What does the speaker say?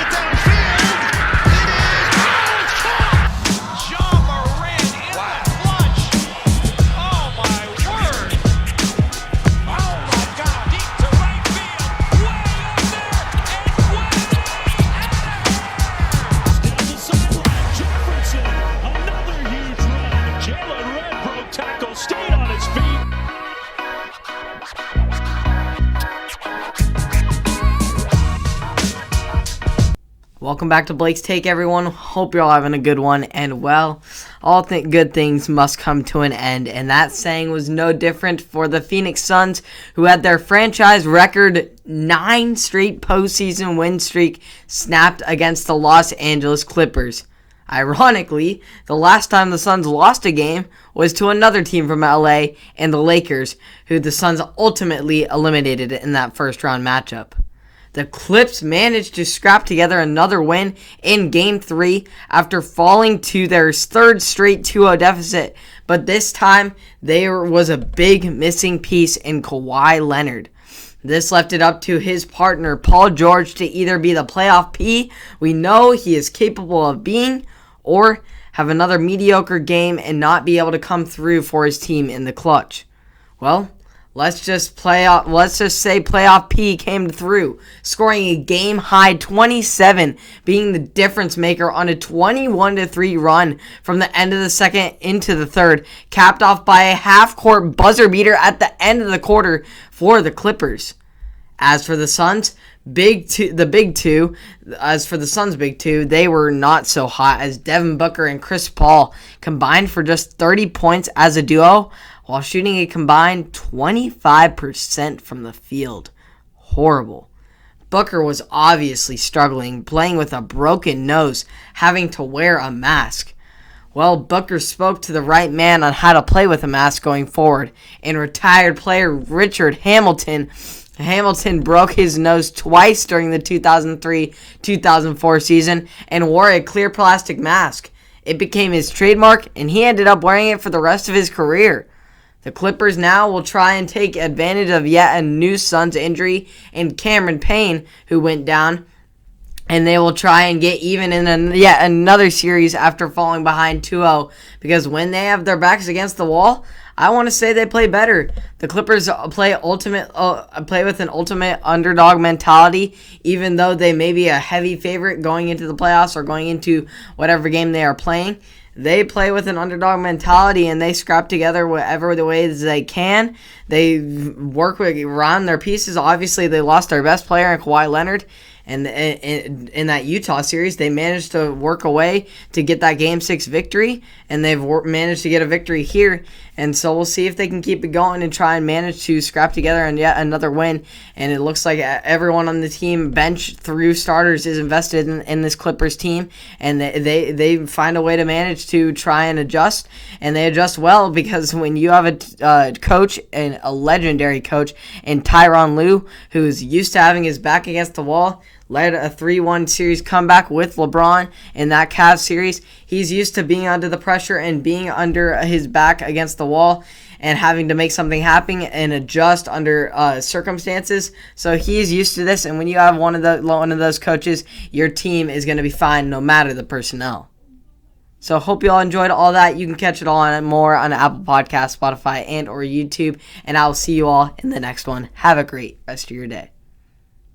it downfield. It is. Oh, it's caught. John Moran in the clutch. Oh, my word. Oh, my God. Deep to right field. Way up there. And way down the sideline. Jefferson. Another huge run. Jalen Red broke tackle. Stayed on his feet. Welcome back to Blake's Take, everyone. Hope you're all having a good one. And, well, all good things must come to an end. And that saying was no different for the Phoenix Suns, who had their franchise record 9 straight postseason win streak snapped against the Los Angeles Clippers. Ironically, the last time the Suns lost a game was to another team from LA and the Lakers, who the Suns ultimately eliminated in that first-round matchup. The Clips managed to scrap together another win in Game 3 after falling to their third straight 2-0 deficit, but this time there was a big missing piece in Kawhi Leonard. This left it up to his partner, Paul George, to either be the playoff P we know he is capable of being, or have another mediocre game and not be able to come through for his team in the clutch. Well, let's just say playoff P came through, scoring a game-high 27, being the difference maker on a 21-3 run from the end of the second into the third, capped off by a half-court buzzer beater at the end of the quarter for the Clippers. As for the Suns' big two, they were not so hot, as Devin Booker and Chris Paul combined for just 30 points as a duo, while shooting a combined 25% from the field. Horrible. Booker was obviously struggling, playing with a broken nose, having to wear a mask. Well, Booker spoke to the right man on how to play with a mask going forward, and retired player Richard Hamilton broke his nose twice during the 2003-2004 season and wore a clear plastic mask. It became his trademark, and he ended up wearing it for the rest of his career. The Clippers now will try and take advantage of yet a new Suns injury in Cameron Payne, who went down, and they will try and get even in yet another series after falling behind 2-0, because when they have their backs against the wall, I want to say they play better. The Clippers play with an ultimate underdog mentality, even though they may be a heavy favorite going into the playoffs or going into whatever game they are playing. They play with an underdog mentality, and they scrap together whatever the ways they can. They work around their pieces. Obviously, they lost their best player in Kawhi Leonard. And in that Utah series, they managed to work away to get that Game 6 victory, and they've managed to get a victory here. And so we'll see if they can keep it going and try and manage to scrap together and yet another win. And it looks like everyone on the team, bench through starters, is invested in this Clippers team, and they find a way to manage to try and adjust, and they adjust well, because when you have a coach, and a legendary coach, in Tyronn Lue, who's used to having his back against the wall, led a 3-1 series comeback with LeBron in that Cavs series. He's used to being under the pressure and being under his back against the wall and having to make something happen and adjust under circumstances. So he's used to this, and when you have one of those coaches, your team is going to be fine no matter the personnel. So hope you all enjoyed all that. You can catch it all and more on Apple Podcasts, Spotify, and or YouTube, and I will see you all in the next one. Have a great rest of your day.